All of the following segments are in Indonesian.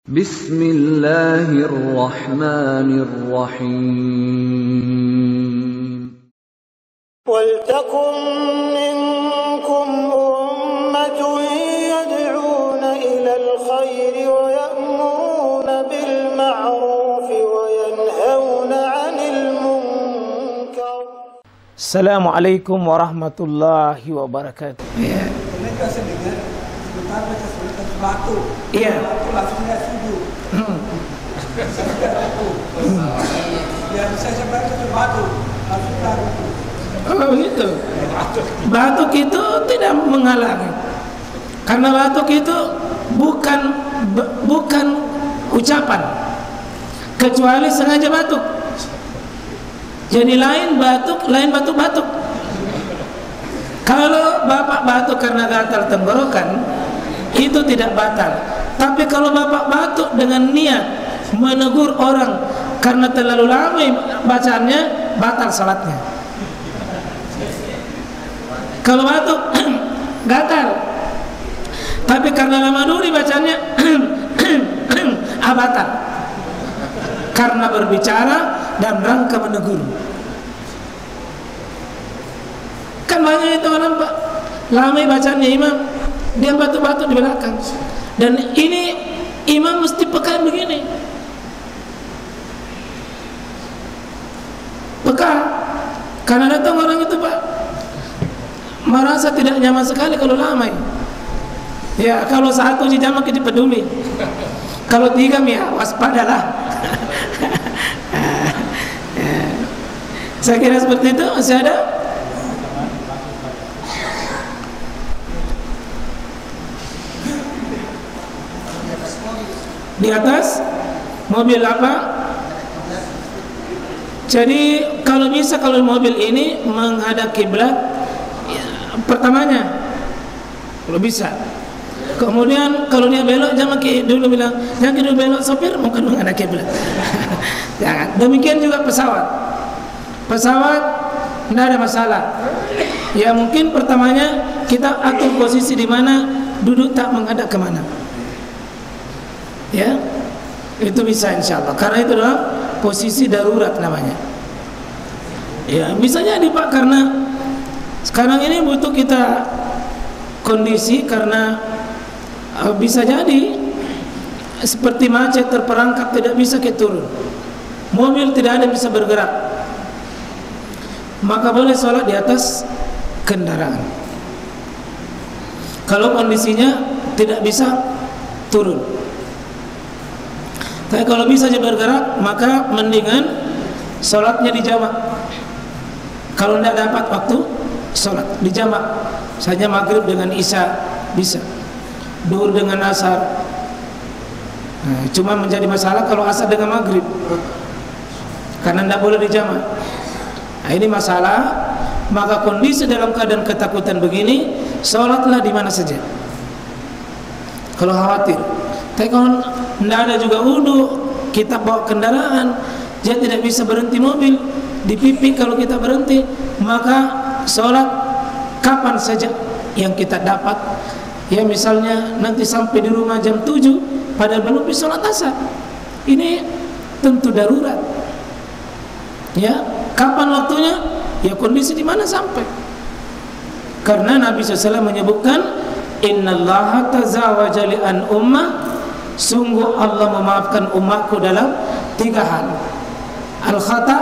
Bismillahirrahmanirrahim. وَلْتَكُنْ مِنْكُمْ أُمَّةٌ يَدْعُونَ إِلَى الْخَيْرِ وَيَأْمُرُونَ بِالْمَعْرُوفِ وَيَنْهَوْنَ عَنِ الْمُنْكَرِ. Assalamualaikum warahmatullahi wabarakatuh. Ya. Mereka saya dengar sebentar baca surat batu. Iya. Batu langsung lihat sujud. Ya, saya baca surat batu langsung taruh. Oh begitu. Batuk itu tidak menghalangi. Karena batuk itu bukan ucapan, kecuali sengaja batuk. Jadi lain batuk-batuk. Kalau bapak batuk karena gatal tenggorokan, itu tidak batal. Tapi kalau bapak batuk dengan niat menegur orang karena terlalu lama bacaannya, batal salatnya. Kalau batuk gatal, tapi karena lama dulu bacanya batal. Karena berbicara dan rangka menegur. Kan banyak itu orang Pak, lama bacanya imam, dia batuk-batuk di belakang. Dan ini imam mesti peka begini. Peka, karena datang orang itu Pak, merasa tidak nyaman sekali kalau lama. Ya, kalau satu jamaah kita peduli. Kalau tiga ya waspadalah. Saya kira seperti itu. Masih ada? Di atas mobil apa? Jadi kalau bisa, kalau mobil ini menghadap kiblat, pertamanya kalau bisa. Kemudian kalau dia belok, jangan dulu bilang jangan dulu belok, sopir mungkin menghadap kiblat. Jangan. Demikian juga pesawat tidak ada masalah. Ya mungkin pertamanya kita atur posisi di mana duduk tak menghadap kemana. Ya, itu bisa insyaallah. Karena itu adalah posisi darurat namanya. Ya bisa jadi Pak, karena sekarang ini butuh kita kondisi, karena bisa jadi seperti macet, terperangkap, tidak bisa kita turun, mobil tidak ada bisa bergerak, maka boleh sholat di atas kendaraan. Kalau kondisinya tidak bisa turun, tapi kalau bisa aja bergerak, maka mendingan sholatnya di jamak. Kalau tidak dapat waktu sholat di jamak, saja maghrib dengan isya bisa, duhur dengan asar. Nah, cuma menjadi masalah kalau asar dengan maghrib, karena tidak boleh di jamak. Nah, ini masalah. Maka kondisi dalam keadaan ketakutan begini, sholatlah di mana saja. Kalau khawatir, tapi kalau tidak ada juga wudu, kita bawa kendaraan, dia tidak bisa berhenti mobil di pipi. Kalau kita berhenti, maka sholat kapan saja yang kita dapat. Ya misalnya nanti sampai di rumah jam 7, padahal belum bisa sholat asar, ini tentu darurat. Ya, kapan waktunya? Ya kondisi di mana sampai. Karena Nabi SAW menyebutkan, Innallaha tazawaja li an ummah, sungguh Allah memaafkan umatku dalam 3 hal. Al-khata,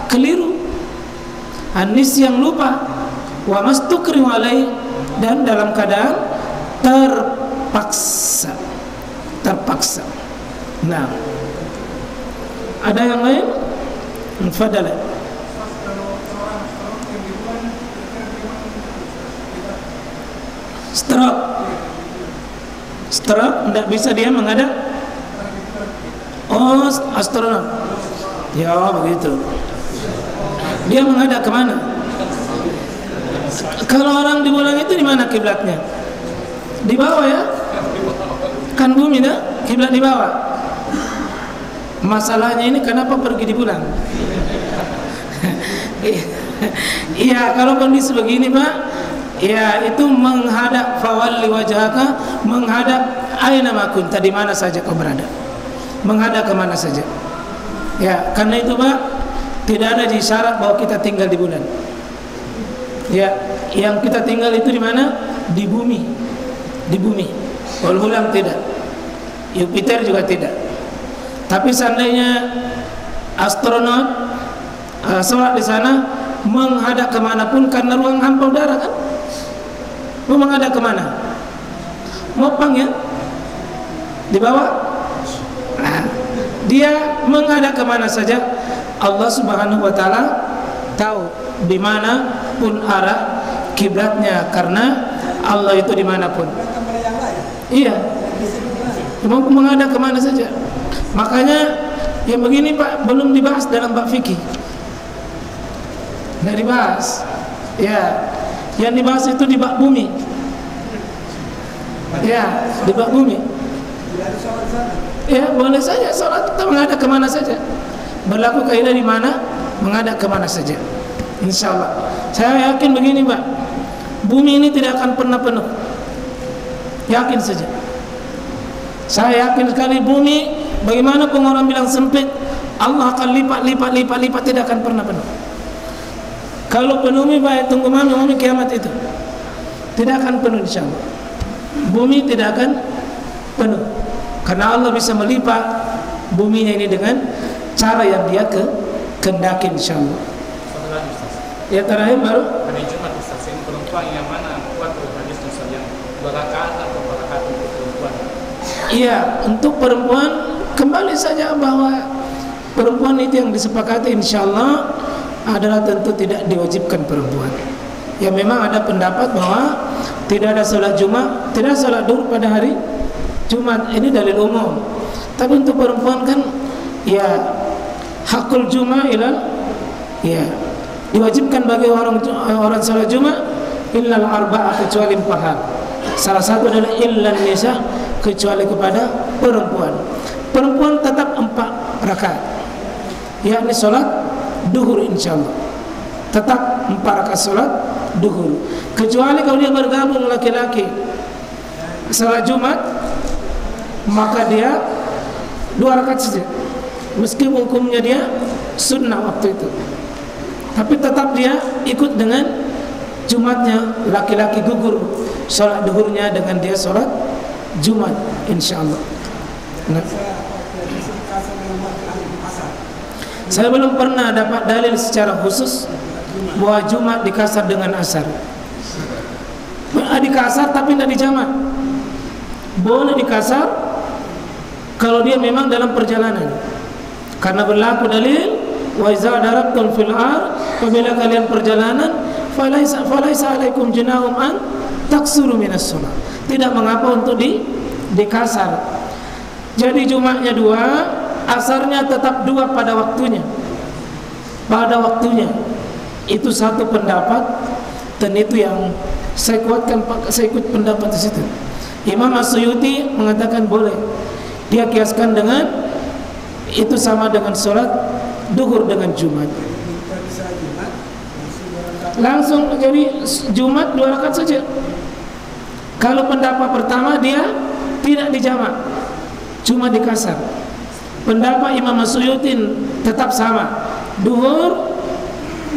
keliru, an-nis, yang lupa, wa mastukrihu alaih, dan dalam keadaan terpaksa. Nah, ada yang lain? Fadala. Stroke tidak bisa dia menghadap. Oh, astronot. Ya begitu. Dia menghadap kemana? Kalau orang di bulan itu di mana kiblatnya? Di bawah ya? Kan bumi dah, kiblat di bawah. Masalahnya ini kenapa pergi di bulan? Iya, kalau kondisi begini Pak, ya itu menghadap, fawalli wajhaka, menghadap aina ma kunta, di mana saja kau berada. menghadap kemana saja. Ya, karena itu Pak, tidak ada isyarat bahwa kita tinggal di bulan. Ya, yang kita tinggal itu di mana? Di bumi. Di bumi. Bulan tidak. Jupiter juga tidak. Tapi seandainya astronot sholat di sana menghadap kemanapun karena ruang hampa udara kan? Mau menghadap kemana? Mopang ya? Di bawah? Nah, dia menghadap kemana saja. Allah Subhanahu wa Ta'ala tahu di mana pun arah kiblatnya, karena Allah itu dimanapun. Iya, mau menghadap kemana saja. Makanya yang begini Pak belum dibahas dalam bab fikih. Nggak dibahas. Ya, yang dibahas itu di bab bumi. Ya, di bab bumi. Ya, boleh saja sholat kita menghadap kemana saja. Berlaku kaidah di mana menghadap kemana saja. Insya Allah. Saya yakin begini Pak, bumi ini tidak akan pernah penuh. Yakin saja. Saya yakin sekali bumi, bagaimanapun orang bilang sempit, Allah akan lipat, tidak akan pernah penuh. Kalau penuh Pak, tunggu mami kiamat itu tidak akan penuh insya Allah. Bumi tidak akan penuh, karena Allah bisa melipat buminya ini dengan cara yang dia kehendaki insya Allah. Ya terakhir baru hari Jumat Ustaz, yang perempuan yang mana kuat hadis Ustaz, yang 2 rakaat atau 4 rakaat untuk perempuan? Iya, untuk perempuan kembali saja bahwa perempuan itu yang disepakati insya Allah adalah tentu tidak diwajibkan perempuan. Ya memang ada pendapat bahwa tidak ada sholat Jumat, tidak sholat duhur pada hari Jumat, ini dalil umum. Tapi untuk perempuan kan ya hakul Jumat ya diwajibkan bagi orang sholat Jumat illal arba'ah, kecuali 4 hal. Salah satu adalah illal nisa, kecuali kepada perempuan. Perempuan tetap 4 rakaat, yakni sholat duhur insyaallah. Tetap 4 rakaat sholat duhur. Kecuali kalau dia bergabung laki-laki sholat Jumat, maka dia 2 rakaat saja. Meski hukumnya dia sunnah waktu itu, tapi tetap dia ikut dengan Jumatnya. Laki-laki gugur sholat duhurnya dengan dia sholat Jumat insyaallah. Nah, saya belum pernah dapat dalil secara khusus bahwa Jumat dikasar dengan asar. Dikasar tapi tidak dijamak. Boleh dikasar kalau dia memang dalam perjalanan, karena berlaku dalil wa iza darabtum fil ar, apabila kalian perjalanan falaisa alaikum junahum an taksuru minas shalah, tidak mengapa untuk dikasar. Jadi Jumatnya 2, asarnya tetap 2 pada waktunya. Pada waktunya. Itu satu pendapat, dan itu yang saya kuatkan, saya ikut pendapat di situ. Imam As-Suyuti mengatakan boleh. Dia kiaskan dengan itu sama dengan sholat duhur dengan Jumat. Langsung jadi Jumat 2 rakaat saja. Kalau pendapat pertama dia tidak dijamak, cuma dikasar. Pendapat Imam As-Suyuti tetap sama, duhur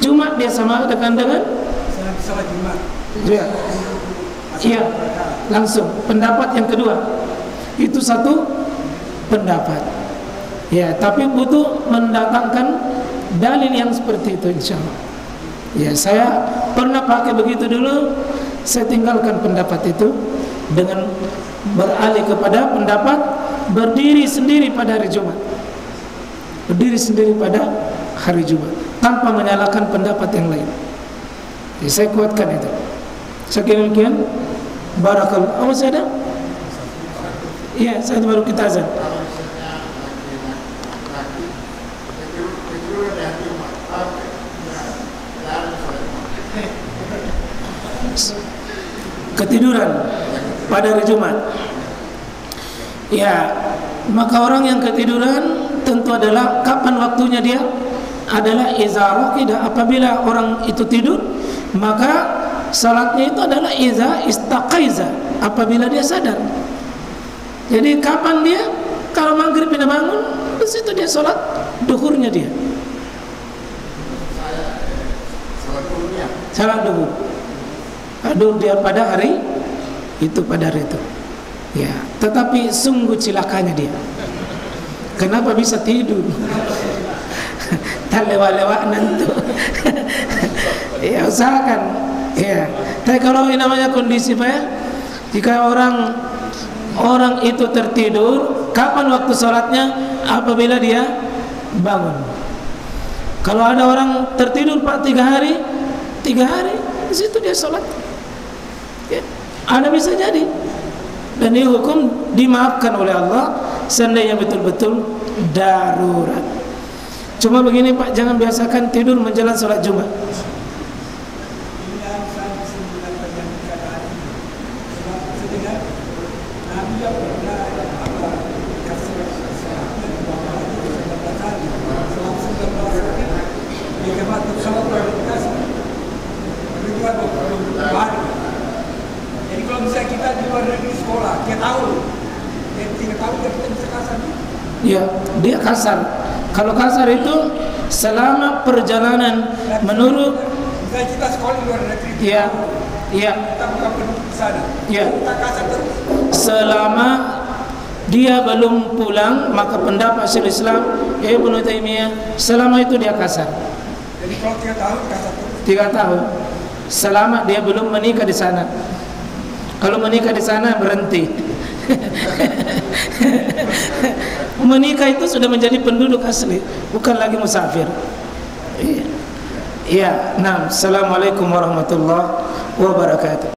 Jumat dia sama dengan sholat Jumat. Iya, langsung. Pendapat yang kedua itu satu pendapat. Ya, tapi butuh mendatangkan dalil yang seperti itu insyaallah. Ya, saya pernah pakai begitu dulu, saya tinggalkan pendapat itu dengan beralih kepada pendapat berdiri sendiri pada hari Jumat. Berdiri sendiri pada hari Jumat tanpa menyalahkan pendapat yang lain. Ya, saya kuatkan itu. Sekian demikian. Barakallahu. Masih ada? Iya, saya baru kita azan. Ketiduran pada hari Jumat. Ya, maka orang yang ketiduran tentu adalah kapan waktunya dia adalah iza raqida, apabila orang itu tidur, maka salatnya itu adalah iza istaqaiza, apabila dia sadar. Jadi kapan dia? Kalau maghrib dia bangun, situ dia sholat duhurnya dia. Salat duhur. Duhur dia pada hari itu, ya, tetapi sungguh cilakanya dia. Kenapa bisa tidur? Tak lewat-lewat nanti. Ya usahakan. Ya. Tapi kalau ini namanya kondisi Pak ya, jika orang itu tertidur, kapan waktu sholatnya? Apabila dia bangun. Kalau ada orang tertidur Pak 3 hari, di situ dia sholat. Ya. Ada bisa jadi. Dan ini hukum dimaafkan oleh Allah seandainya betul-betul darurat. Cuma begini Pak, jangan biasakan tidur menjelang sholat Jumat. Jadi kalau misalnya kita di luar negeri sekolah, dia tahu, dia 3 tahun kita bisa kasar. Ya, dia kasar. Kalau kasar itu selama perjalanan menurut. Misalnya kita sekolah di luar negeri. Ya, ya. Kita bukan penduduk di sana. Ya. Kita kasar terus. Selama dia belum pulang, maka pendapat Syekhul Islam Ibnu Taimiyah selama itu dia kasar. Jadi kalau 3 tahun kasar terus. 3 tahun. Selama dia belum menikah di sana. Kalau menikah di sana berhenti. Menikah itu sudah menjadi penduduk asli, bukan lagi musafir. Iya. Nah, assalamualaikum warahmatullahi wabarakatuh.